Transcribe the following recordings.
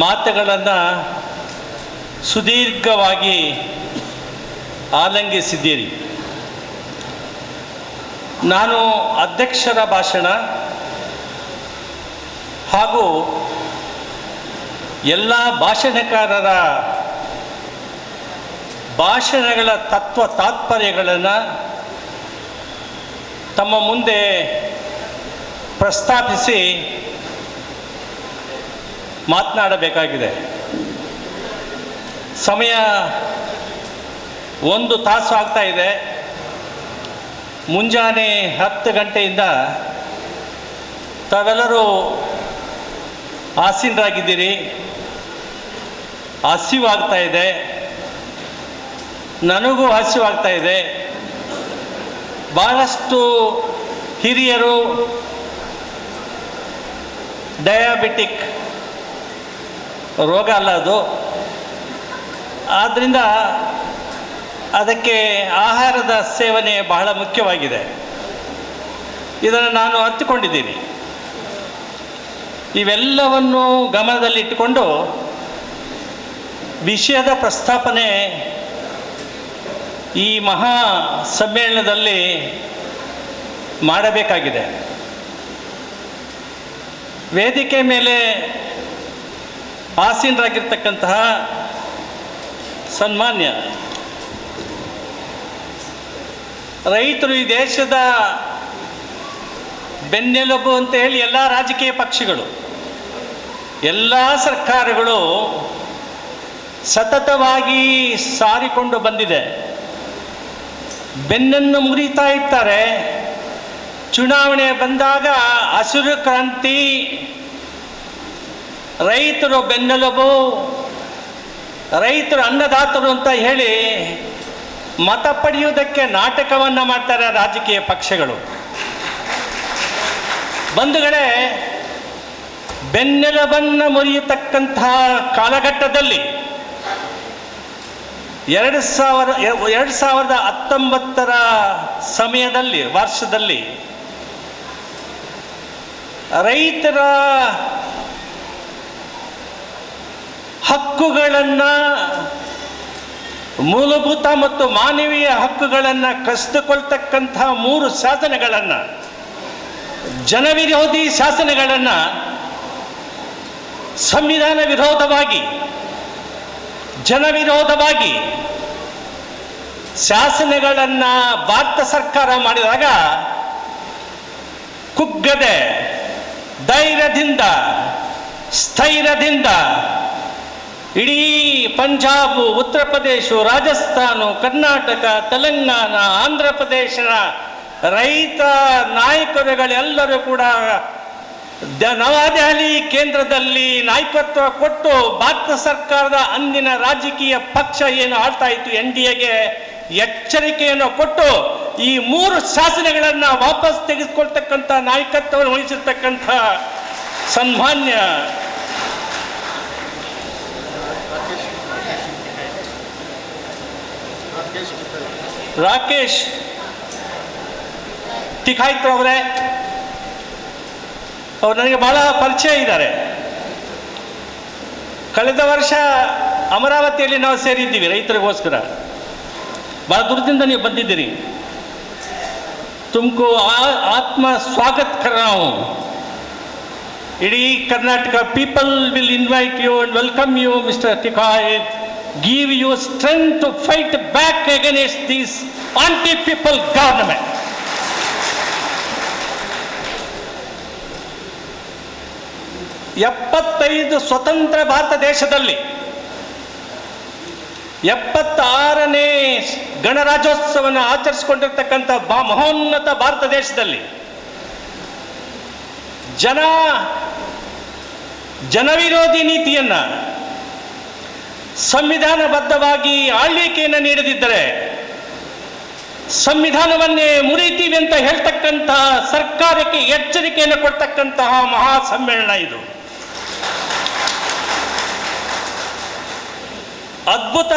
ಮಾತುಗಳನ್ನು ಸುದೀರ್ಘವಾಗಿ ಆಲಂಘಿಸಿದ್ದೀರಿ. ನಾನು ಅಧ್ಯಕ್ಷರ ಭಾಷಣ ಹಾಗೂ ಎಲ್ಲ ಭಾಷಣಕಾರರ ಭಾಷಣಗಳ ತತ್ವ ತಾತ್ಪರ್ಯಗಳನ್ನು ತಮ್ಮ ಮುಂದೆ ಪ್ರಸ್ತಾಪಿಸಿ ಮಾತನಾಡಬೇಕಾಗಿದೆ. ಸಮಯ 1 ತಾಸು ಆಗ್ತಾ ಇದೆ. ಮುಂಜಾನೆ 10 ಗಂಟೆಯಿಂದ ತಾವೆಲ್ಲರೂ ಆಸೀನರಾಗಿದ್ದೀರಿ. ಹಸಿವಾಗ್ತಾ ಇದೆ, ನನಗೂ ಹಸಿವಾಗ್ತಾ ಇದೆ. ಭಾಳಷ್ಟು ಹಿರಿಯರು ಡಯಾಬಿಟಿಕ್ ರೋಗ ಅಲ್ಲ ಅದು, ಆದ್ದರಿಂದ ಅದಕ್ಕೆ ಆಹಾರದ ಸೇವನೆ ಬಹಳ ಮುಖ್ಯವಾಗಿದೆ. ಇದನ್ನು ನಾನು ಅರ್ಥಕೊಂಡಿದ್ದೀನಿ. ಇವೆಲ್ಲವನ್ನು ಗಮನದಲ್ಲಿಟ್ಟುಕೊಂಡು ವಿಷಯದ ಪ್ರಸ್ತಾಪನೆ ಈ ಮಹಾ ಸಮ್ಮೇಳನದಲ್ಲಿ ಮಾಡಬೇಕಾಗಿದೆ. ವೇದಿಕೆ ಮೇಲೆ ಆಸೀನರಾಗಿರ್ತಕ್ಕಂತಹ ಸನ್ಮಾನ್ಯ ರೈತರು ಈ ದೇಶದ ಬೆನ್ನೆಲುಬು ಅಂತ ಹೇಳಿ ಎಲ್ಲ ರಾಜಕೀಯ ಪಕ್ಷಗಳು, ಎಲ್ಲ ಸರ್ಕಾರಗಳು ಸತತವಾಗಿ ಸಾರಿಕೊಂಡು ಬಂದಿದೆ. ಬೆನ್ನನ್ನು ಮುರಿತಾ ಇರ್ತಾರೆ. ಚುನಾವಣೆ ಬಂದಾಗ ಹಸಿರು ಕ್ರಾಂತಿ, ರೈತರು ಬೆನ್ನೆಲುಬು, ರೈತರು ಅನ್ನದಾತರು ಅಂತ ಹೇಳಿ ಮತ ಪಡೆಯುವುದಕ್ಕೆ ನಾಟಕವನ್ನು ಮಾಡ್ತಾರೆ ರಾಜಕೀಯ ಪಕ್ಷಗಳು. ಬಂಧುಗಳೇ, ಬೆನ್ನೆಲುಬನ್ನು ಮುರಿಯತಕ್ಕಂತಹ ಕಾಲಘಟ್ಟದಲ್ಲಿ 2019 ಸಮಯದಲ್ಲಿ ವರ್ಷದಲ್ಲಿ ರೈತರ ಹಕ್ಕುಗಳನ್ನು, ಮೂಲಭೂತ ಮತ್ತು ಮಾನವೀಯ ಹಕ್ಕುಗಳನ್ನು ಕಸಿದುಕೊಳ್ತಕ್ಕಂತಹ 3 ಶಾಸನಗಳನ್ನು, ಜನವಿರೋಧಿ ಶಾಸನಗಳನ್ನು ಸಂವಿಧಾನ ವಿರೋಧವಾಗಿ, ಜನವಿರೋಧವಾಗಿ ಶಾಸನಗಳನ್ನು ಭಾರತ ಸರ್ಕಾರ ಮಾಡಿದಾಗ ಕುಗ್ಗದೆ ಧೈರ್ಯದಿಂದ, ಸ್ಥೈರ್ಯದಿಂದ ಇಡೀ ಪಂಜಾಬ್, ಉತ್ತರ ಪ್ರದೇಶ, ರಾಜಸ್ಥಾನ, ಕರ್ನಾಟಕ, ತೆಲಂಗಾಣ, ಆಂಧ್ರ ಪ್ರದೇಶದ ರೈತ ನಾಯಕರುಗಳೆಲ್ಲರೂ ಕೂಡ ನವದೆಹಲಿ ಕೇಂದ್ರದಲ್ಲಿ ನಾಯಕತ್ವ ಕೊಟ್ಟು ಭಾರತ ಸರ್ಕಾರದ ಅಂದಿನ ರಾಜಕೀಯ ಪಕ್ಷ ಏನು ಆಳ್ತಾ ಇತ್ತು NDAಗೆ ಎಚ್ಚರಿಕೆಯನ್ನು ಕೊಟ್ಟು ಈ 3 ಶಾಸನಗಳನ್ನು ವಾಪಸ್ ತೆಗೆದುಕೊಳ್ತಕ್ಕಂಥ ನಾಯಕತ್ವವನ್ನು ವಹಿಸಿರ್ತಕ್ಕಂಥ ಸನ್ಮಾನ್ಯ ರಾಕೇಶ್ ಟಿಕಾಯ್ತ್ ಅವರೇ, ಅವರು ನನಗೆ ಭಾಳ ಪರಿಚಯ ಇದ್ದಾರೆ. ಕಳೆದ ವರ್ಷ ಅಮರಾವತಿಯಲ್ಲಿ ನಾವು ಸೇರಿದ್ದೀವಿ ರೈತರಿಗೋಸ್ಕರ. ಭಾಳ ದೂರದಿಂದ ನೀವು ಬಂದಿದ್ದೀರಿ. ತುಮಕು ಆತ್ಮ ಸ್ವಾಗತ ಕರ್ ರಹಾ ಹೂಂ. ಇಡೀ Karnataka people will invite you and welcome you mister Tikait. Give you strength to fight back against this anti-people government. ಎಪ್ಪತ್ತೈದು ಸ್ವತಂತ್ರ ಭಾರತ ದೇಶದಲ್ಲಿ 76ನೇ ಗಣರಾಜ್ಯೋತ್ಸವವನ್ನು ಆಚರಿಸಿಕೊಂಡಿರ್ತಕ್ಕಂಥ ಮಹೋನ್ನತ ಭಾರತ ದೇಶದಲ್ಲಿ ಜನವಿರೋಧಿ ನೀತಿಯನ್ನು, ಸಂವಿಧಾನಬದ್ಧವಾಗಿ ಆಳ್ವಿಕೆಯನ್ನು ನೀಡದಿದ್ದರೆ ಸಂವಿಧಾನವನ್ನೇ ಮುರಿತೀವಿ ಅಂತ ಹೇಳ್ತಕ್ಕಂತಹ ಸರ್ಕಾರಕ್ಕೆ ಎಚ್ಚರಿಕೆಯನ್ನು ಕೊಡ್ತಕ್ಕಂತಹ ಮಹಾ ಸಮ್ಮೇಳನ ಇದು. ಅದ್ಭುತ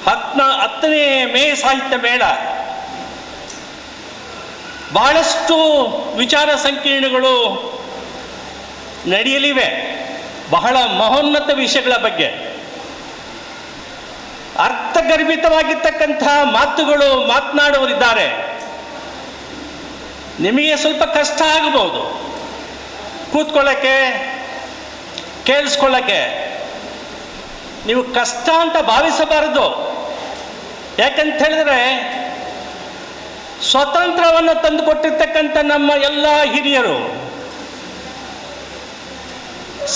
10ನೇ ಮೇ ಸಾಹಿತ್ಯ ಮೇಳ. ಬಹಳಷ್ಟು ವಿಚಾರ ಸಂಕಿರಣಗಳು ನಡೆಯಲಿವೆ. ಬಹಳ ಮಹೋನ್ನತ ವಿಷಯಗಳ ಬಗ್ಗೆ ಅರ್ಥಗರ್ಭಿತವಾಗಿರ್ತಕ್ಕಂಥ ಮಾತುಗಳು ಮಾತನಾಡುವರಿದ್ದಾರೆ. ನಿಮಗೆ ಸ್ವಲ್ಪ ಕಷ್ಟ ಆಗಬಹುದು ಕೂತ್ಕೊಳ್ಳೋಕ್ಕೆ, ಕೇಳಿಸ್ಕೊಳ್ಳೋಕ್ಕೆ. ನೀವು ಕಷ್ಟ ಅಂತ ಭಾವಿಸಬಾರದು. ಯಾಕಂತ ಹೇಳಿದ್ರೆ ಸ್ವತಂತ್ರವನ್ನು ತಂದುಕೊಟ್ಟಿರ್ತಕ್ಕಂಥ ನಮ್ಮ ಎಲ್ಲ ಹಿರಿಯರು,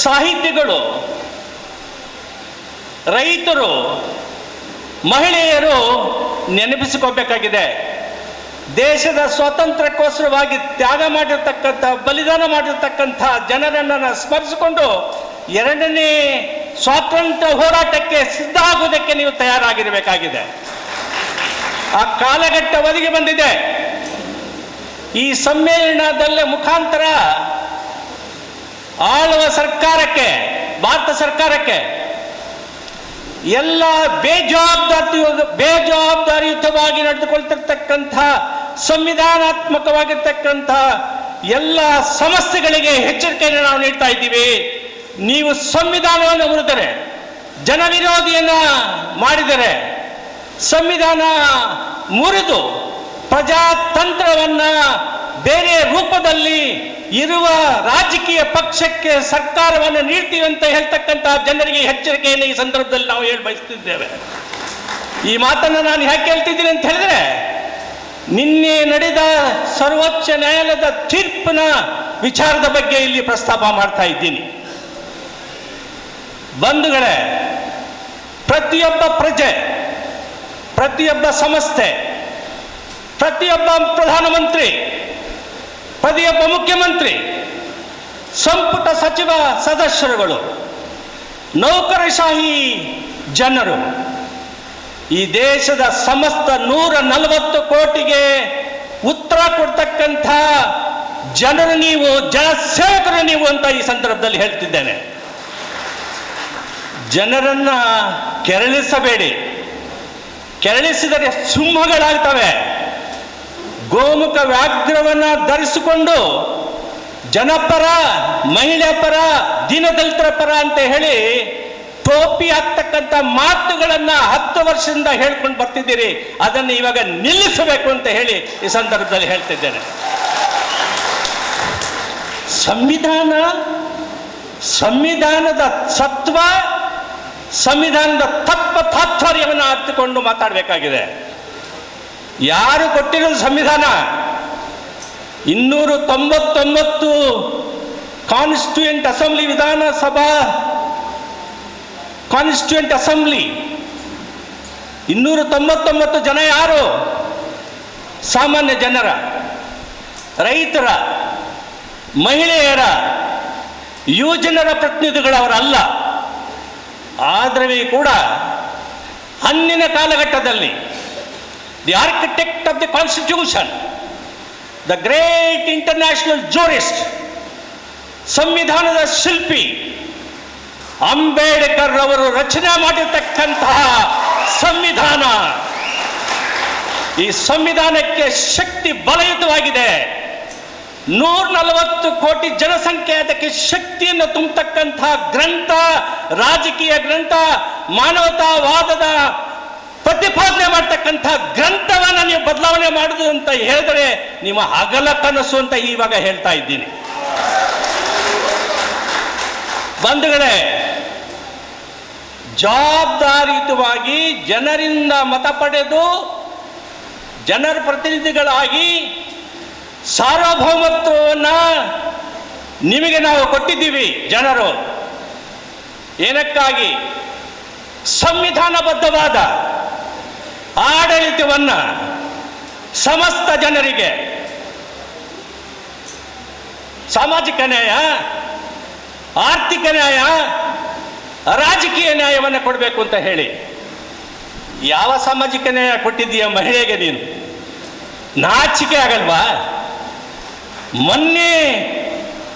ಸಾಹಿತಿಗಳು, ರೈತರು, ಮಹಿಳೆಯರು ನೆನಪಿಸಿಕೊಳ್ಬೇಕಾಗಿದೆ. ದೇಶದ ಸ್ವಾತಂತ್ರ್ಯಕ್ಕೋಸ್ಕರವಾಗಿ ತ್ಯಾಗ ಮಾಡಿರ್ತಕ್ಕಂಥ, ಬಲಿದಾನ ಮಾಡಿರ್ತಕ್ಕಂಥ ಜನರನ್ನು ಸ್ಮರಿಸಿಕೊಂಡು ಎರಡನೇ ಸ್ವಾತಂತ್ರ್ಯ ಹೋರಾಟಕ್ಕೆ ಸಿದ್ಧ ಆಗುವುದಕ್ಕೆ ನೀವು ತಯಾರಾಗಿರಬೇಕಾಗಿದೆ. ಆ ಕಾಲಘಟ್ಟ ಒದಗಿ ಬಂದಿದೆ. ಈ ಸಮ್ಮೇಳನದಲ್ಲೇ ಮುಖಾಂತರ ಆಳುವ ಸರ್ಕಾರಕ್ಕೆ, ಭಾರತ ಸರ್ಕಾರಕ್ಕೆ ಎಲ್ಲ ಬೇಜವಾಬ್ದಾರಿಯುತವಾಗಿ ನಡೆದುಕೊಳ್ತಿರ್ತಕ್ಕಂಥ, ಸಂವಿಧಾನಾತ್ಮಕವಾಗಿರ್ತಕ್ಕಂಥ ಎಲ್ಲ ಸಮಸ್ಯೆಗಳಿಗೆ ಎಚ್ಚರಿಕೆಯನ್ನು ನಾವು ನೀಡ್ತಾ ಇದ್ದೀವಿ. ನೀವು ಸಂವಿಧಾನವನ್ನು ಮುರಿದರೆ, ಜನವಿರೋಧಿಯನ್ನ ಮಾಡಿದರೆ, ಸಂವಿಧಾನ ಮುರಿದು ಪ್ರಜಾತಂತ್ರವನ್ನ ಬೇರೆ ರೂಪದಲ್ಲಿ ಇರುವ ರಾಜಕೀಯ ಪಕ್ಷಕ್ಕೆ ಸರ್ಕಾರವನ್ನು ನೀಡ್ತೀವಿ ಅಂತ ಹೇಳ್ತಕ್ಕಂಥ ಜನರಿಗೆ ಎಚ್ಚರಿಕೆಯನ್ನು ಈ ಸಂದರ್ಭದಲ್ಲಿ ನಾವು ಹೇಳಿ ಬಯಸ್ತಿದ್ದೇವೆ. ಈ ಮಾತನ್ನು ನಾನು ಯಾಕೆ ಹೇಳ್ತಿದ್ದೀನಿ ಅಂತ ಹೇಳಿದ್ರೆ, ನಿನ್ನೆ ನಡೆದ ಸರ್ವೋಚ್ಚ ನ್ಯಾಯಾಲಯದ ತೀರ್ಪಿನ ವಿಚಾರದ ಬಗ್ಗೆ ಇಲ್ಲಿ ಪ್ರಸ್ತಾಪ ಮಾಡ್ತಾ ಇದ್ದೀನಿ. ಬಂಧುಗಳೇ, ಪ್ರತಿಯೊಬ್ಬ ಪ್ರಜೆ, ಪ್ರತಿಯೊಬ್ಬ ಸಂಸ್ಥೆ, ಪ್ರತಿಯೊಬ್ಬ ಪ್ರಧಾನಮಂತ್ರಿ, ಪ್ರತಿಯೊಬ್ಬ ಮುಖ್ಯಮಂತ್ರಿ, ಸಂಪುಟ ಸಚಿವ ಸದಸ್ಯರುಗಳು, ನೌಕರಶಾಹಿ ಜನರು, ಈ ದೇಶದ ಸಮಸ್ತ 140 ಕೋಟಿಗೆ ಉತ್ತರ ಕೊಡ್ತಕ್ಕಂಥ ಜನರು ನೀವು, ಜನಸೇವಕರು ನೀವು ಅಂತ ಈ ಸಂದರ್ಭದಲ್ಲಿ ಹೇಳ್ತಿದ್ದೇನೆ. ಜನರನ್ನ ಕೆರಳಿಸಬೇಡಿ. ಕೆರಳಿಸಿದರೆ ಸಿಂಹಗಳಾಗ್ತವೆ. ಗೋಮುಖ ವ್ಯಾಘ್ರವನ್ನು ಧರಿಸಿಕೊಂಡು ಜನಪರ, ಮಹಿಳೆಯ ಪರ, ದೀನದಲಿತರ ಪರ ಅಂತ ಹೇಳಿ ಟೋಪಿ ಹಾಕ್ತಕ್ಕಂಥ ಮಾತುಗಳನ್ನು 10 ವರ್ಷದಿಂದ ಹೇಳ್ಕೊಂಡು ಬರ್ತಿದ್ದೀರಿ. ಅದನ್ನು ಇವಾಗ ನಿಲ್ಲಿಸಬೇಕು ಅಂತ ಹೇಳಿ ಈ ಸಂದರ್ಭದಲ್ಲಿ ಹೇಳ್ತಿದ್ದೇನೆ. ಸಂವಿಧಾನದ ಸತ್ವ, ಸಂವಿಧಾನದ ತಾತ್ಪರ್ಯವನ್ನು ಅರ್ಥಕೊಂಡು ಮಾತಾಡಬೇಕಾಗಿದೆ. ಯಾರು ಕೊಟ್ಟಿರೋದು ಸಂವಿಧಾನ? 299 ಕಾನ್ಸ್ಟಿಟ್ಯೂಯೆಂಟ್ ಅಸೆಂಬ್ಲಿ, ವಿಧಾನಸಭಾ ಕಾನ್ಸ್ಟಿಟ್ಯೂಯೆಂಟ್ ಅಸೆಂಬ್ಲಿ, 299 ಜನ ಯಾರು? ಸಾಮಾನ್ಯ ಜನರ, ರೈತರ, ಮಹಿಳೆಯರ, ಯುವಜನರ ಪ್ರತಿನಿಧಿಗಳವರಲ್ಲ. ಆದ್ರೆ ಕೂಡ ಅಂದಿನ ಕಾಲಘಟ್ಟದಲ್ಲಿ the architect of the constitution, the great international jurist, ಸಂವಿಧಾನದ ಶಿಲ್ಪಿ ಅಂಬೇಡ್ಕರ್ ಅವರು ರಚನೆ ಮಾಡಿರ್ತಕ್ಕಂತಹ ಸಂವಿಧಾನ, ಈ ಸಂವಿಧಾನಕ್ಕೆ ಶಕ್ತಿ ಬಲಯುತವಾಗಿದೆ. 140 ಕೋಟಿ ಜನಸಂಖ್ಯೆ, ಅದಕ್ಕೆ ಶಕ್ತಿಯನ್ನು ತುಂಬತಕ್ಕಂಥ ಗ್ರಂಥ, ರಾಜಕೀಯ ಗ್ರಂಥ, ಮಾನವತಾವಾದದ ಪ್ರತಿಪಾದನೆ ಮಾಡ್ತಕ್ಕಂಥ ಗ್ರಂಥವನ್ನು ನೀವು ಬದಲಾವಣೆ ಮಾಡುದು ಅಂತ ಹೇಳಿದ್ರೆ ನಿಮ್ಮ ಹಗಲ ಕನಸು ಅಂತ ಇವಾಗ ಹೇಳ್ತಾ ಇದ್ದೀನಿ. ಬಂಧುಗಳೇ, ಜವಾಬ್ದಾರಿಯುತವಾಗಿ ಜನರಿಂದ ಮತ ಪಡೆದು ಜನರ ಪ್ರತಿನಿಧಿಗಳಾಗಿ ಸಾರ್ವಭೌಮತ್ವವನ್ನು ನಿಮಗೆ ನಾವು ಕೊಟ್ಟಿದ್ದೀವಿ. ಜನರು ಏನಕ್ಕಾಗಿ? ಸಂವಿಧಾನಬದ್ಧವಾದ ಆಡಳಿತವನ್ನು ಸಮಸ್ತ ಜನರಿಗೆ, ಸಾಮಾಜಿಕ ನ್ಯಾಯ, ಆರ್ಥಿಕ ನ್ಯಾಯ, ರಾಜಕೀಯ ನ್ಯಾಯವನ್ನು ಕೊಡಬೇಕು ಅಂತ ಹೇಳಿ. ಯಾವ ಸಾಮಾಜಿಕ ನ್ಯಾಯ ಕೊಟ್ಟಿದ್ದೀಯ ಮಹಿಳೆಗೆ ನೀನು? ನಾಚಿಕೆ ಆಗಲ್ವಾ? ಮೊನ್ನೆ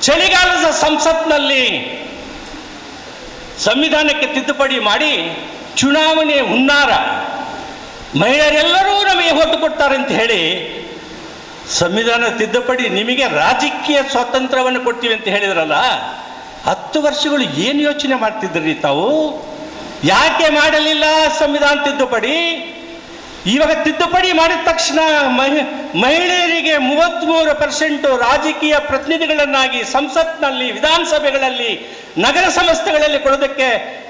ಚಳಿಗಾಲದ ಸಂಸತ್ನಲ್ಲಿ ಸಂವಿಧಾನಕ್ಕೆ ತಿದ್ದುಪಡಿ ಮಾಡಿ ಚುನಾವಣೆ ಹುನ್ನಾರ, ಮಹಿಳೆಯರೆಲ್ಲರೂ ನಮಗೆ ಓಟು ಕೊಡ್ತಾರೆ ಅಂತ ಹೇಳಿ ಸಂವಿಧಾನ ತಿದ್ದುಪಡಿ, ನಿಮಗೆ ರಾಜಕೀಯ ಸ್ವಾತಂತ್ರ್ಯವನ್ನು ಕೊಡ್ತೀವಿ ಅಂತ ಹೇಳಿದ್ರಲ್ಲ, 10 ವರ್ಷಗಳು ಏನು ಯೋಚನೆ ಮಾಡ್ತಿದ್ರಿ ತಾವು? ಯಾಕೆ ಮಾಡಲಿಲ್ಲ ಸಂವಿಧಾನ ತಿದ್ದುಪಡಿ? ಇವಾಗ ತಿದ್ದುಪಡಿ ಮಾಡಿದ ತಕ್ಷಣ ಮಹಿಳೆಯರಿಗೆ 33% ರಾಜಕೀಯ ಪ್ರತಿನಿಧಿಗಳನ್ನಾಗಿ ಸಂಸತ್ನಲ್ಲಿ, ವಿಧಾನಸಭೆಗಳಲ್ಲಿ, ನಗರ ಸಂಸ್ಥೆಗಳಲ್ಲಿ ಕೊಡೋದಕ್ಕೆ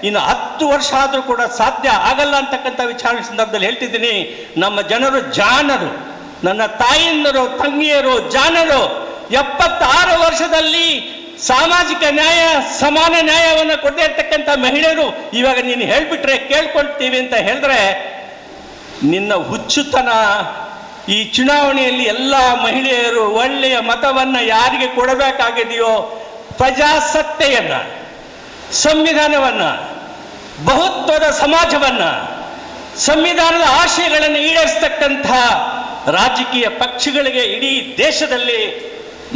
ಇನ್ನು 10 ವರ್ಷ ಆದರೂ ಕೂಡ ಸಾಧ್ಯ ಆಗಲ್ಲ ಅಂತಕ್ಕಂಥ ವಿಚಾರಣೆ ಸಂದರ್ಭದಲ್ಲಿ ಹೇಳ್ತಿದ್ದೀನಿ. ನಮ್ಮ ಜನರು ಜಾಣರು, ನನ್ನ ತಾಯಿಯಂದರು, ತಂಗಿಯರು ಜಾಣರು. 76 ವರ್ಷದಲ್ಲಿ ಸಾಮಾಜಿಕ ನ್ಯಾಯ, ಸಮಾನ ನ್ಯಾಯವನ್ನು ಕೊಡದೇ ಇರ್ತಕ್ಕಂಥ ಮಹಿಳೆಯರು ಇವಾಗ ನೀನು ಹೇಳ್ಬಿಟ್ರೆ ಕೇಳ್ಕೊಳ್ತೀವಿ ಅಂತ ಹೇಳಿದ್ರೆ ನಿನ್ನ ಹುಚ್ಚುತನ. ಈ ಚುನಾವಣೆಯಲ್ಲಿ ಎಲ್ಲ ಮಹಿಳೆಯರು ಒಳ್ಳೆಯ ಮತವನ್ನು ಯಾರಿಗೆ ಕೊಡಬೇಕಾಗಿದೆಯೋ, ಪ್ರಜಾಸತ್ತೆಯನ್ನು, ಸಂವಿಧಾನವನ್ನು, ಬಹುತ್ವದ ಸಮಾಜವನ್ನು, ಸಂವಿಧಾನದ ಆಶಯಗಳನ್ನು ಈಡೇರಿಸ್ತಕ್ಕಂಥ ರಾಜಕೀಯ ಪಕ್ಷಗಳಿಗೆ ಇಡೀ ದೇಶದಲ್ಲಿ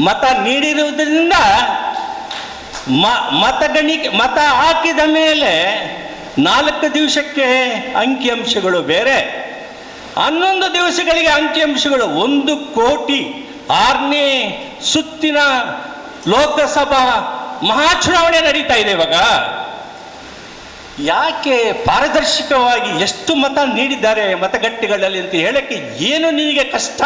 ಮತ ನೀಡಿರುವುದರಿಂದ ಮತ ಹಾಕಿದ ಮೇಲೆ 4 ದಿವಸಕ್ಕೆ ಅಂಕಿಅಂಶಗಳು ಬೇರೆ, 11 ದಿವಸಗಳಿಗೆ ಅಂಕಿಅಂಶಗಳು. 1 ಕೋಟಿ 6ನೇ ಸುತ್ತಿನ ಲೋಕಸಭಾ ಮಹಾಚುನಾವಣೆ ನಡೀತಾ ಇದೆ ಇವಾಗ. ಯಾಕೆ ಪಾರದರ್ಶಕವಾಗಿ ಎಷ್ಟು ಮತ ನೀಡಿದ್ದಾರೆ ಮತಗಟ್ಟೆಗಳಲ್ಲಿ ಅಂತ ಹೇಳಕ್ಕೆ ಏನು ನಿನಗೆ ಕಷ್ಟ?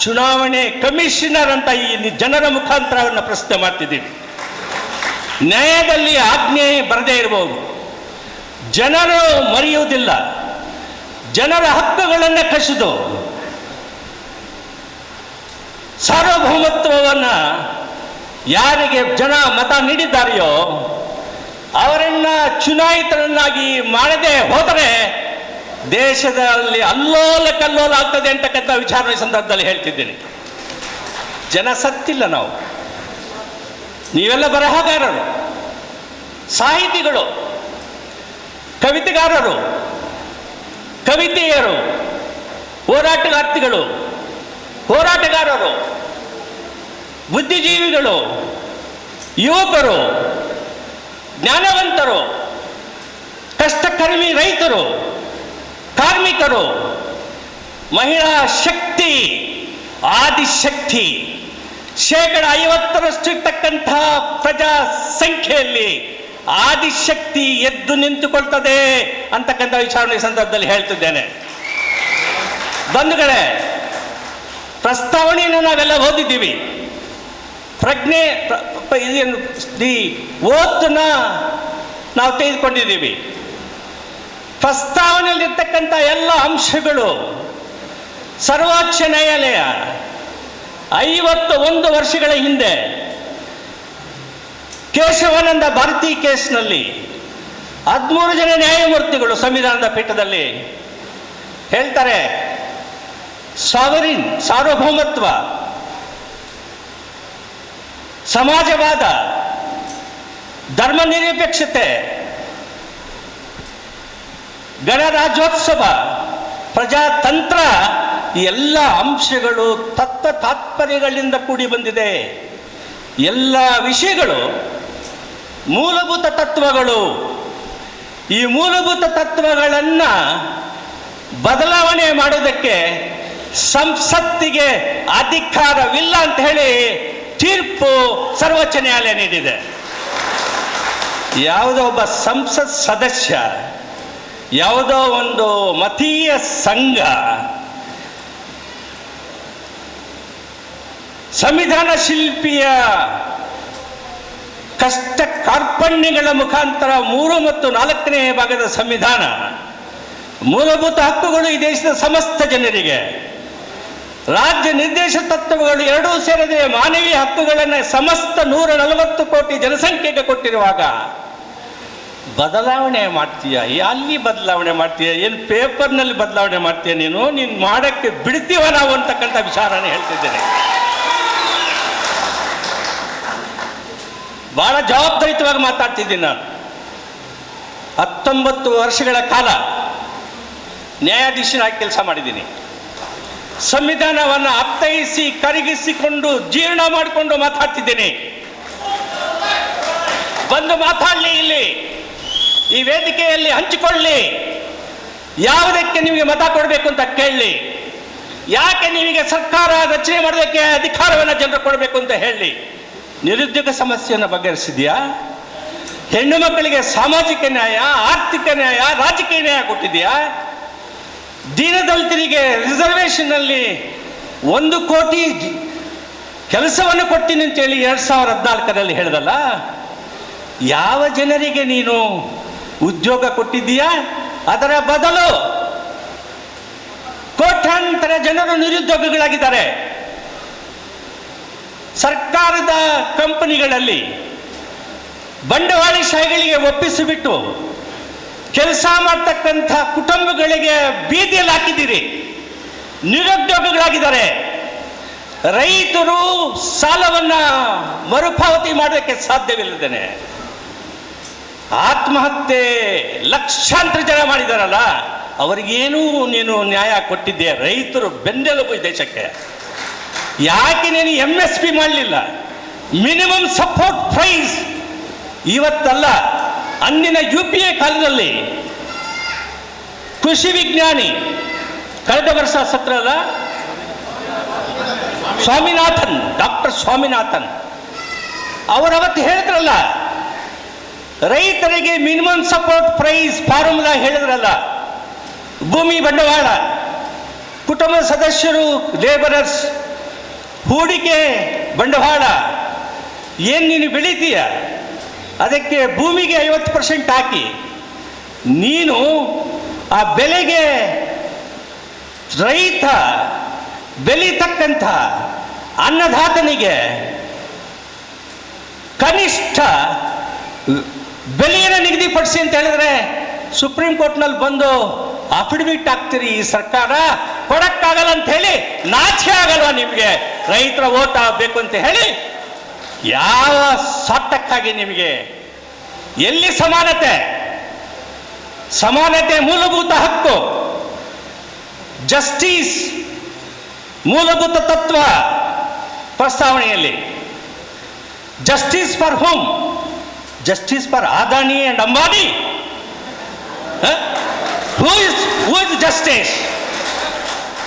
ಚುನಾವಣೆ ಕಮಿಷನರ್ ಅಂತ ಈ ಜನರ ಮುಖಾಂತರ ಪ್ರಶ್ನೆ ಮಾಡ್ತಿದ್ದೀವಿ. ನ್ಯಾಯದಲ್ಲಿ ಆಜ್ಞೆ ಬರದೇ ಇರಬಹುದು, ಜನರು ಮರೆಯುವುದಿಲ್ಲ. ಜನರ ಹಕ್ಕುಗಳನ್ನು ಕಸಿದು ಸಾರ್ವಭೌಮತ್ವವನ್ನು ಯಾರಿಗೆ ಜನ ಮತ ನೀಡಿದ್ದಾರೆಯೋ ಅವರನ್ನ ಚುನಾಯಿತರನ್ನಾಗಿ ಮಾಡದೆ ಹೋದರೆ ದೇಶದಲ್ಲಿ ಅಲ್ಲೋಲ ಕಲ್ಲೋಲ ಆಗ್ತದೆ ಅಂತಕ್ಕಂಥ ವಿಚಾರಣೆ ಸಂದರ್ಭದಲ್ಲಿ ಹೇಳ್ತಿದ್ದೀನಿ. ಜನ ಸತ್ತಿಲ್ಲ. ನಾವು ನೀವೆಲ್ಲ ಬರಹಗಾರರು, ಸಾಹಿತಿಗಳು, ಕವಿತೆಗಾರರು, ಕವಿತೆಯರು, ಹೋರಾಟಗಾರರು, ಬುದ್ಧಿಜೀವಿಗಳು, ಯುವಕರು, ಜ್ಞಾನವಂತರು, ಕಷ್ಟಕರ್ಮಿ ರೈತರು, ಕಾರ್ಮಿಕರು, ಮಹಿಳಾ ಶಕ್ತಿ, ಆದಿಶಕ್ತಿ, 50% ಇರ್ತಕ್ಕಂಥ ಪ್ರಜಾ ಸಂಖ್ಯೆಯಲ್ಲಿ ಆದಿಶಕ್ತಿ ಎದ್ದು ನಿಂತುಕೊಳ್ತದೆ ಅಂತಕ್ಕಂಥ ವಿಚಾರಣೆ ಸಂದರ್ಭದಲ್ಲಿ ಹೇಳ್ತಿದ್ದೇನೆ. ಬಂಧುಗಳೇ, ಪ್ರಸ್ತಾವನೆಯನ್ನು ನಾವೆಲ್ಲ ಓದಿದ್ದೀವಿ. ಓತನ್ನ ನಾವು ತೆಗೆದುಕೊಂಡಿದ್ದೀವಿ. ಪ್ರಸ್ತಾವನೆಯಲ್ಲಿರ್ತಕ್ಕಂಥ ಎಲ್ಲ ಅಂಶಗಳು ಸರ್ವೋಚ್ಚ ನ್ಯಾಯಾಲಯ 51 ವರ್ಷಗಳ ಹಿಂದೆ ಕೇಶವಾನಂದ ಭಾರತಿ ಕೇಸ್ನಲ್ಲಿ 13 ಜನ ನ್ಯಾಯಮೂರ್ತಿಗಳು ಸಂವಿಧಾನದ ಪೀಠದಲ್ಲಿ ಹೇಳ್ತಾರೆ, ಸಾರ್ವಭೌಮತ್ವ, ಸಮಾಜವಾದ, ಧರ್ಮನಿರಪೇಕ್ಷತೆ, ಗಣರಾಜ್ಯೋತ್ಸವ, ಪ್ರಜಾತಂತ್ರ, ಈ ಎಲ್ಲ ಅಂಶಗಳು ತಾತ್ಪರ್ಯಗಳಿಂದ ಕೂಡಿ ಬಂದಿದೆ. ಎಲ್ಲ ವಿಷಯಗಳು ಮೂಲಭೂತ ತತ್ವಗಳು. ಈ ಮೂಲಭೂತ ತತ್ವಗಳನ್ನು ಬದಲಾವಣೆ ಮಾಡೋದಕ್ಕೆ ಸಂಸತ್ತಿಗೆ ಅಧಿಕಾರವಿಲ್ಲ ಅಂತ ಹೇಳಿ ತೀರ್ಪು ಸರ್ವೋಚ್ಚ ನ್ಯಾಯಾಲಯ ನೀಡಿದೆ. ಯಾವುದೋ ಒಬ್ಬ ಸಂಸತ್ ಸದಸ್ಯ, ಯಾವುದೋ ಒಂದು ಮತೀಯ ಸಂಘ ಸಂವಿಧಾನ ಶಿಲ್ಪಿಯ ಕಷ್ಟ ಕಾರ್ಪಣ್ಯಗಳ ಮುಖಾಂತರ 3 ಮತ್ತು 4ನೇ ಭಾಗದ ಸಂವಿಧಾನ, ಮೂಲಭೂತ ಹಕ್ಕುಗಳು ಈ ದೇಶದ ಸಮಸ್ತ ಜನರಿಗೆ, ರಾಜ್ಯ ನಿರ್ದೇಶ ತತ್ವಗಳು ಎರಡೂ ಸೇರದೆ ಮಾನವೀಯ ಹಕ್ಕುಗಳನ್ನು ಸಮಸ್ತ 140 ಕೋಟಿ ಜನಸಂಖ್ಯೆಗೆ ಕೊಟ್ಟಿರುವಾಗ ಬದಲಾವಣೆ ಮಾಡ್ತೀಯ? ಅಲ್ಲಿ ಬದಲಾವಣೆ ಮಾಡ್ತೀಯ? ಏನು ಪೇಪರ್ನಲ್ಲಿ ಬದಲಾವಣೆ ಮಾಡ್ತೀಯ? ನೀನು ಮಾಡೋಕ್ಕೆ ಬಿಡ್ತೀವ ನಾವು ಅಂತಕ್ಕಂಥ ವಿಚಾರನೇ ಹೇಳ್ತಿದ್ದೇನೆ. ಬಹಳ ಜವಾಬ್ದಾರಿತವಾಗಿ ಮಾತಾಡ್ತಿದ್ದೀನಿ ನಾನು. 19 ವರ್ಷಗಳ ಕಾಲ ನ್ಯಾಯಾಧೀಶನಾಗಿ ಕೆಲಸ ಮಾಡಿದ್ದೀನಿ. ಸಂವಿಧಾನವನ್ನು ಅರ್ಥೈಸಿ ಕರಗಿಸಿಕೊಂಡು ಜೀರ್ಣ ಮಾಡಿಕೊಂಡು ಮಾತಾಡ್ತಿದ್ದೇನೆ. ಬಂದು ಮಾತಾಡಲಿ, ಇಲ್ಲಿ ಈ ವೇದಿಕೆಯಲ್ಲಿ ಹಂಚಿಕೊಳ್ಳಿ. ಯಾವುದಕ್ಕೆ ನಿಮಗೆ ಮತ ಕೊಡಬೇಕು ಅಂತ ಕೇಳಲಿ. ಯಾಕೆ ನಿಮಗೆ ಸರ್ಕಾರ ರಚನೆ ಮಾಡೋದಕ್ಕೆ ಅಧಿಕಾರವನ್ನು ಜನರು ಕೊಡಬೇಕು ಅಂತ ಹೇಳಿ. ನಿರುದ್ಯೋಗ ಸಮಸ್ಯೆಯನ್ನು ಬಗೆಹರಿಸಿದ್ಯಾ? ಹೆಣ್ಣು ಮಕ್ಕಳಿಗೆ ಸಾಮಾಜಿಕ ನ್ಯಾಯ, ಆರ್ಥಿಕ ನ್ಯಾಯ, ರಾಜಕೀಯ ನ್ಯಾಯ ಕೊಟ್ಟಿದೆಯಾ? ದೀನದಲಿತರಿಗೆ ರಿಸರ್ವೇಷನ್ನಲ್ಲಿ 1 ಕೋಟಿ ಕೆಲಸವನ್ನು ಕೊಡ್ತೀನಿ ಅಂತೇಳಿ 2014ರಲ್ಲಿ ಹೇಳಿದಲ್ಲ. ಯಾವ ಜನರಿಗೆ ನೀನು ಉದ್ಯೋಗ ಕೊಟ್ಟಿದ್ದೀಯಾ? ಅದರ ಬದಲು ಕೋಟ್ಯಾಂತರ ಜನರು ನಿರುದ್ಯೋಗಿಗಳಾಗಿದ್ದಾರೆ. ಸರ್ಕಾರದ ಕಂಪನಿಗಳಲ್ಲಿ ಬಂಡವಾಳಶಾಹಿಗಳಿಗೆ ಒಪ್ಪಿಸಿಬಿಟ್ಟು ಕೆಲಸ ಮಾಡ್ತಕ್ಕಂಥ ಕುಟುಂಬಗಳಿಗೆ ಬೀದಿಯಲ್ಲಿ ಹಾಕಿದ್ದೀರಿ. ನಿರುದ್ಯೋಗಿಗಳಾಗಿದ್ದಾರೆ. ರೈತರು ಸಾಲವನ್ನು ಮರುಪಾವತಿ ಮಾಡೋಕ್ಕೆ ಸಾಧ್ಯವಿಲ್ಲದೇನೆ ಆತ್ಮಹತ್ಯೆ ಲಕ್ಷಾಂತರ ಜನ ಮಾಡಿದಾರಲ್ಲ, ಅವರಿಗೇನೂ ನೀನು ನ್ಯಾಯ ಕೊಟ್ಟಿದ್ದೆ? ರೈತರು ಬೆನ್ನೆಲುಬು ಈ ದೇಶಕ್ಕೆ. ಯಾಕೆ ನೀನು MSP ಮಾಡಲಿಲ್ಲ? ಮಿನಿಮಮ್ ಸಪೋರ್ಟ್ ಪ್ರೈಸ್ ಇವತ್ತಲ್ಲ, ಅಂದಿನ UPA ಕಾಲದಲ್ಲಿ ಕೃಷಿ ವಿಜ್ಞಾನಿ ಕಳೆದ ವರ್ಷ ಸತ್ರಲ್ಲ ಸ್ವಾಮಿನಾಥನ್, ಡಾಕ್ಟರ್ ಸ್ವಾಮಿನಾಥನ್ ಅವರವತ್ತು ಹೇಳಿದ್ರಲ್ಲ, ರೈತರಿಗೆ ಮಿನಿಮಮ್ ಸಪೋರ್ಟ್ ಪ್ರೈಸ್ ಫಾರ್ಮುಲಾ ಹೇಳಿದ್ರಲ್ಲ. ಭೂಮಿ ಬಂಡವಾಳ, ಕುಟುಂಬ ಸದಸ್ಯರು, ಲೇಬರರ್ಸ್, ಹೂಡಿಕೆ ಬಂಡವಾಳ, ಏನು ನೀನು ಬೆಳೀತೀಯ ಅದಕ್ಕೆ ಭೂಮಿಗೆ 50% ಹಾಕಿ ನೀನು ಆ ಬೆಲೆಗೆ ರೈತ ಬೆಳೀತಕ್ಕಂಥ ಅನ್ನದಾತನಿಗೆ ಕನಿಷ್ಠ ಬೆಲೆಯನ್ನು ನಿಗದಿಪಡಿಸಿ ಅಂತ ಹೇಳಿದ್ರೆ ಸುಪ್ರೀಂ ಕೋರ್ಟ್ನಲ್ಲಿ ಬಂದು ಅಫಿಡವಿಟ್ ಹಾಕ್ತೀರಿ. ಈ ಸರ್ಕಾರ ಕೊಡಕ್ಕಾಗಲ್ಲ ಅಂತ ಹೇಳಿ ನಾಚಿಕೆ ಆಗಲ್ವಾ ನಿಮಗೆ? ರೈತರ ಓಟ್ ಆಗಬೇಕು ಅಂತ ಹೇಳಿ ಯಾವ ಸ್ವಾರ್ಥಕ್ಕಾಗಿ ನಿಮಗೆ? ಎಲ್ಲಿ ಸಮಾನತೆ? ಸಮಾನತೆ ಮೂಲಭೂತ ಹಕ್ಕು, ಜಸ್ಟಿಸ್ ಮೂಲಭೂತ ತತ್ವ ಪ್ರಸ್ತಾವನೆಯಲ್ಲಿ. Justice for whom? Justice for Adani and Ambani? Who is justice?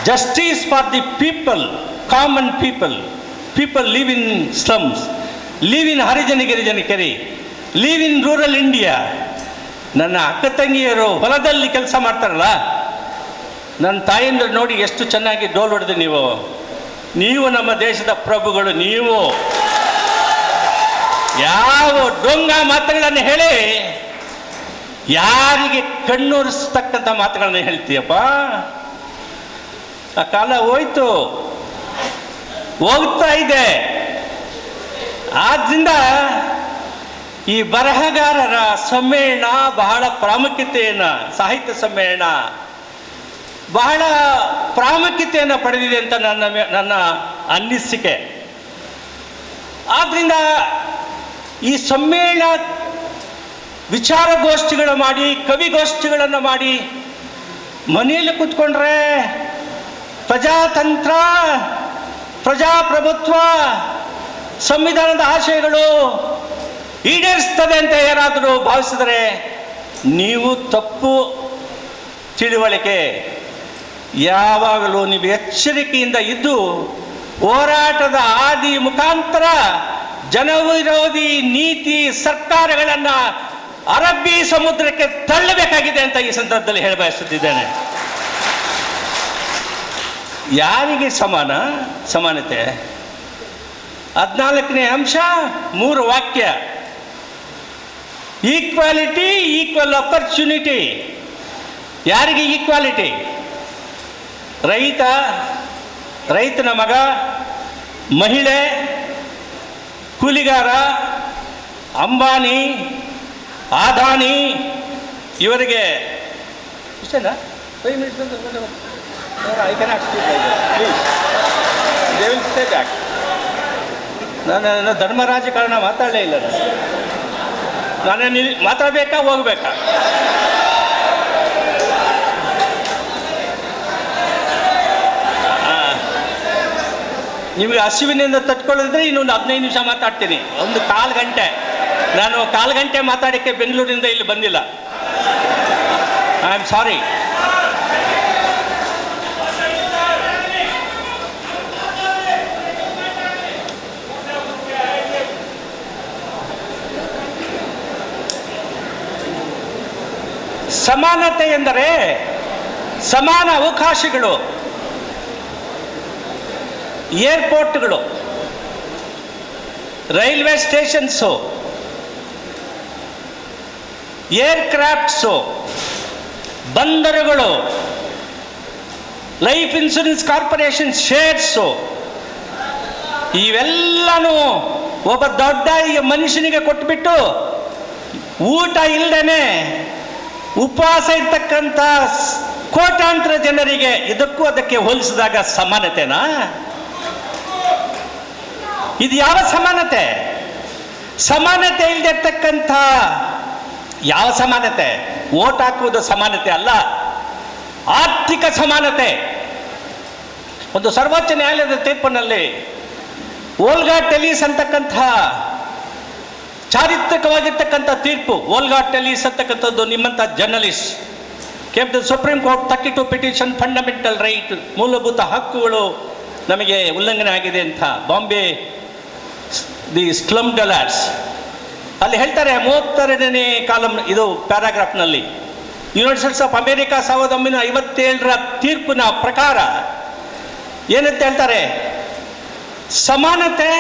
Justice for the people, common people. People live in slums, live in Harijani-Girijani, live in rural India. ನನ್ನ ಅಕ್ಕ ತಂಗಿಯರು ಹೊಲದಲ್ಲಿ ಕೆಲಸ ಮಾಡ್ತಾರಲ್ಲ, ನನ್ನ ತಾಯಿಂದರು ನೋಡಿ ಎಷ್ಟು ಚೆನ್ನಾಗಿ ಡೋಲ್ ಹೊಡೆದು ನೀವು ನಮ್ಮ ದೇಶದ ಪ್ರಭುಗಳು. ನೀವು ಯಾವ ಡೊಂಗ ಮಾತುಗಳನ್ನು ಹೇಳಿ ಯಾರಿಗೆ ಕಣ್ಣುರಿಸ್ತಕ್ಕಂಥ ಮಾತುಗಳನ್ನು ಹೇಳ್ತೀಯಪ್ಪ? ಆ ಕಾಲ ಹೋಯ್ತು, ಹೋಗ್ತಾ ಇದೆ. ಆದ್ದರಿಂದ ಈ ಬರಹಗಾರರ ಸಮ್ಮೇಳನ ಬಹಳ ಪ್ರಾಮುಖ್ಯತೆಯನ್ನು, ಸಾಹಿತ್ಯ ಸಮ್ಮೇಳನ ಬಹಳ ಪ್ರಾಮುಖ್ಯತೆಯನ್ನು ಪಡೆದಿದೆ ಅಂತ ನನ್ನ ಅನಿಸಿಕೆ. ಆದ್ದರಿಂದ ಈ ಸಮ್ಮೇಳನ ವಿಚಾರಗೋಷ್ಠಿಗಳು ಮಾಡಿ, ಕವಿಗೋಷ್ಠಿಗಳನ್ನು ಮಾಡಿ, ಮನೆಯಲ್ಲಿ ಕೂತ್ಕೊಂಡ್ರೆ ಪ್ರಜಾತಂತ್ರ, ಪ್ರಜಾಪ್ರಭುತ್ವ, ಸಂವಿಧಾನದ ಆಶಯಗಳು ಈಡೇರಿಸ್ತದೆ ಅಂತ ಯಾರಾದರೂ ಭಾವಿಸಿದರೆ ನೀವು ತಪ್ಪು ತಿಳುವಳಿಕೆ. ಯಾವಾಗಲೂ ನೀವು ಎಚ್ಚರಿಕೆಯಿಂದ ಇದ್ದು ಹೋರಾಟದ ಆದಿ ಮುಖಾಂತರ ಜನವಿರೋಧಿ ನೀತಿ ಸರ್ಕಾರಗಳನ್ನು ಅರಬ್ಬಿ ಸಮುದ್ರಕ್ಕೆ ತಳ್ಳಬೇಕಾಗಿದೆ ಅಂತ ಈ ಸಂದರ್ಭದಲ್ಲಿ ಹೇಳ ಬಯಸುತ್ತಿದ್ದೇನೆ. ಯಾರಿಗೆ ಸಮಾನತೆ? 14ನೇ ಅಂಶ 3 ವಾಕ್ಯ. Equality, equal opportunity. ಯಾರಿಗೆ ಈಕ್ವಾಲಿಟಿ? ರೈತನ ಮಗ, ಮಹಿಳೆ, ಕೂಲಿಗಾರ, ಅಂಬಾನಿ, ಅದಾನಿ ಇವರಿಗೆ ಇಷ್ಟೇನಾ? 5 minutes I can please, they will stay back. ನಾನು ಧರ್ಮ ರಾಜಕಾರಣ ಮಾತಾಡಲೇ ಇಲ್ಲ. ನಾನು ಮಾತಾಡಬೇಕಾ ಹೋಗ್ಬೇಕಾ? ನಿಮಗೆ ಹಸಿವಿನಿಂದ ತಟ್ಕೊಳ್ಳೋದಿದ್ರೆ ಇನ್ನೊಂದು 15 ನಿಮಿಷ ಮಾತಾಡ್ತೀನಿ. ಒಂದು 1/4 ಗಂಟೆ. ನಾನು 1/4 ಗಂಟೆ ಮಾತಾಡೋಕ್ಕೆ ಬೆಂಗಳೂರಿಂದ ಇಲ್ಲಿ ಬಂದಿಲ್ಲ. I am sorry. ಸಮಾನತೆ ಎಂದರೆ ಸಮಾನ ಅವಕಾಶಗಳು, ಏರ್ಪೋರ್ಟ್ಗಳು, ರೈಲ್ವೆ ಸ್ಟೇಷನ್ಸು, ಏರ್ಕ್ರಾಫ್ಟ್ಸು, ಬಂದರುಗಳು, ಲೈಫ್ ಇನ್ಶೂರೆನ್ಸ್ ಕಾರ್ಪೊರೇಷನ್ ಶೇರ್ಸು, ಇವೆಲ್ಲನೂ ಒಬ್ಬ ದೊಡ್ಡ ಮನುಷ್ಯನಿಗೆ ಕೊಟ್ಬಿಟ್ಟು ಊಟ ಇಲ್ಲದೇನೆ ಉಪವಾಸ ಇರ್ತಕ್ಕಂಥ ಕೋಟ್ಯಾಂತರ ಜನರಿಗೆ ಇದಕ್ಕೂ ಅದಕ್ಕೆ ಹೋಲಿಸಿದಾಗ ಸಮಾನತೆನಾ? ಇದು ಯಾವ ಸಮಾನತೆ? ಸಮಾನತೆ ಇಲ್ಲದಿರ್ತಕ್ಕಂಥ ಯಾವ ಸಮಾನತೆ? ಓಟ್ ಹಾಕುವುದು ಸಮಾನತೆ ಅಲ್ಲ, ಆರ್ಥಿಕ ಸಮಾನತೆ. ಒಂದು ಸರ್ವೋಚ್ಚ ನ್ಯಾಯಾಲಯದ ತೀರ್ಪಿನಲ್ಲಿ ಓಲ್ಗಾ ಟೆಲೀಸ್ ಅಂತಕ್ಕಂಥ ಚಾರಿತ್ರಿಕವಾಗಿರ್ತಕ್ಕಂಥ ತೀರ್ಪು, ಓಲ್ಗಾ ಟೆಲೀಸ್ ಅಂತಕ್ಕಂಥದ್ದು ನಿಮ್ಮಂಥ journalist came to Supreme Court 32 petition fundamental right, ಮೂಲಭೂತ ಹಕ್ಕುಗಳು ನಮಗೆ ಉಲ್ಲಂಘನೆ ಆಗಿದೆ ಅಂತ ಬಾಂಬೆ ದಿ ಸ್ಲಮ್ ಡಲಾರ್ಸ್ ಅಲ್ಲಿ ಹೇಳ್ತಾರೆ. 32ನೇ ಕಾಲಂ ಇದು ಪ್ಯಾರಾಗ್ರಾಫ್ನಲ್ಲಿ ಯುನೈಟೆಡ್ ಸ್ಟೇಟ್ಸ್ ಆಫ್ ಅಮೇರಿಕಾ 1957ರ ತೀರ್ಪಿನ ಪ್ರಕಾರ ಏನಂತ ಹೇಳ್ತಾರೆ? ಸಮಾನತೆ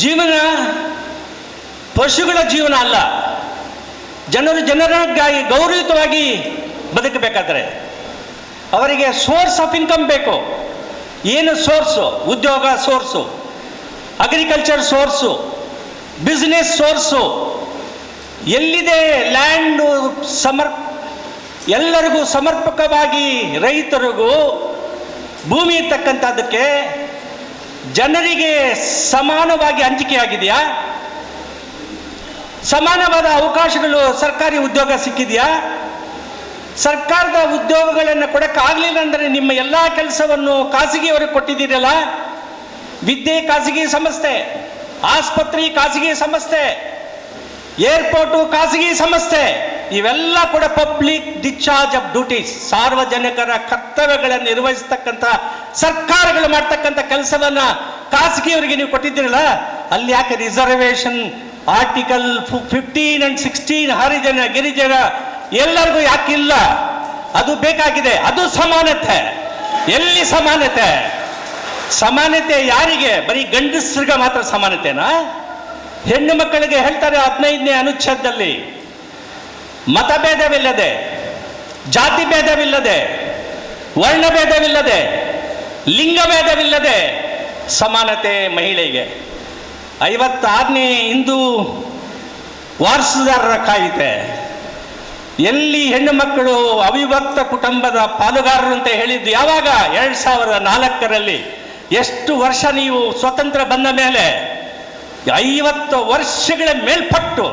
ಜೀವನ ಪಶುಗಳ ಜೀವನ ಅಲ್ಲ. ಜನರಿಗಾಗಿ ಗೌರವಯುತವಾಗಿ ಬದುಕಬೇಕಾದ್ರೆ ಅವರಿಗೆ ಸೋರ್ಸ್ ಆಫ್ ಇನ್ಕಮ್ ಬೇಕು. ಏನು ಸೋರ್ಸು? ಉದ್ಯೋಗ source, agriculture source, business source. ಎಲ್ಲಿದೆ ಲ್ಯಾಂಡು ಎಲ್ಲರಿಗೂ ಸಮರ್ಪಕವಾಗಿ ರೈತರಿಗೂ ಭೂಮಿ ಇರ್ತಕ್ಕಂಥದ್ದಕ್ಕೆ ಜನರಿಗೆ ಸಮಾನವಾಗಿ ಹಂಚಿಕೆಯಾಗಿದೆಯಾ? ಸಮಾನವಾದ ಅವಕಾಶಗಳು ಸರ್ಕಾರಿ ಉದ್ಯೋಗ ಸಿಕ್ಕಿದೆಯಾ? ಸರ್ಕಾರದ ಉದ್ಯೋಗಗಳನ್ನು ಕೊಡೋಕ್ಕಾಗಲಿಲ್ಲ ಅಂದರೆ ನಿಮ್ಮ ಎಲ್ಲ ಕೆಲಸವನ್ನು ಖಾಸಗಿಯವರಿಗೆ ಕೊಟ್ಟಿದ್ದೀರಲ್ಲ. ವಿದ್ಯೆ ಖಾಸಗಿ ಸಂಸ್ಥೆ, ಆಸ್ಪತ್ರೆ ಖಾಸಗಿ ಸಂಸ್ಥೆ, ಏರ್ಪೋರ್ಟು ಖಾಸಗಿ ಸಂಸ್ಥೆ, ಇವೆಲ್ಲ ಕೂಡ ಪಬ್ಲಿಕ್ ಡಿಸ್ಚಾರ್ಜ್ ಆಫ್ ಡ್ಯೂಟೀಸ್, ಸಾರ್ವಜನಿಕರ ಕರ್ತವ್ಯಗಳನ್ನು ನಿರ್ವಹಿಸ್ತಕ್ಕಂಥ ಸರ್ಕಾರಗಳು ಮಾಡ್ತಕ್ಕಂಥ ಕೆಲಸವನ್ನು ಖಾಸಗಿಯವರಿಗೆ ನೀವು ಕೊಟ್ಟಿದ್ದೀರಲ್ಲ. ಅಲ್ಲಿ ಯಾಕೆ ರಿಸರ್ವೇಷನ್ ಆರ್ಟಿಕಲ್ 15 and 16 ಹರಿಜನ ಗಿರಿಜನ ಎಲ್ಲರಿಗೂ ಯಾಕಿಲ್ಲ? ಅದು ಬೇಕಾಗಿದೆ. ಅದು ಸಮಾನತೆ. ಎಲ್ಲಿ ಸಮಾನತೆ? ಸಮಾನತೆ ಯಾರಿಗೆ? ಬರೀ ಗಂಡಸರಿಗೆ ಮಾತ್ರ ಸಮಾನತೆನಾ? ಹೆಣ್ಣು ಮಕ್ಕಳಿಗೆ ಹೇಳ್ತಾರೆ 15ನೇ ಅನುಚ್ಛೇದದಲ್ಲಿ ಮತಭೇದವಿಲ್ಲದೆ, ಜಾತಿ ಭೇದವಿಲ್ಲದೆ, ವರ್ಣಭೇದವಿಲ್ಲದೆ, ಲಿಂಗಭೇದವಿಲ್ಲದೆ ಸಮಾನತೆ ಮಹಿಳೆಗೆ. 56ನೇ ಹಿಂದೂ ವಾರಸುದಾರರ ಕಾಯಿದೆ ಎಲ್ಲಿ ಹೆಣ್ಣು ಮಕ್ಕಳು ಅವಿಭಕ್ತ ಕುಟುಂಬದ ಪಾಲುಗಾರರು ಅಂತ ಹೇಳಿದ್ದು ಯಾವಾಗ? 2004ರಲ್ಲಿ. ಎಷ್ಟು ವರ್ಷ ನೀವು ಸ್ವತಂತ್ರ ಬಂದ ಮೇಲೆ? 50 ವರ್ಷಗಳ ಮೇಲ್ಪಟ್ಟು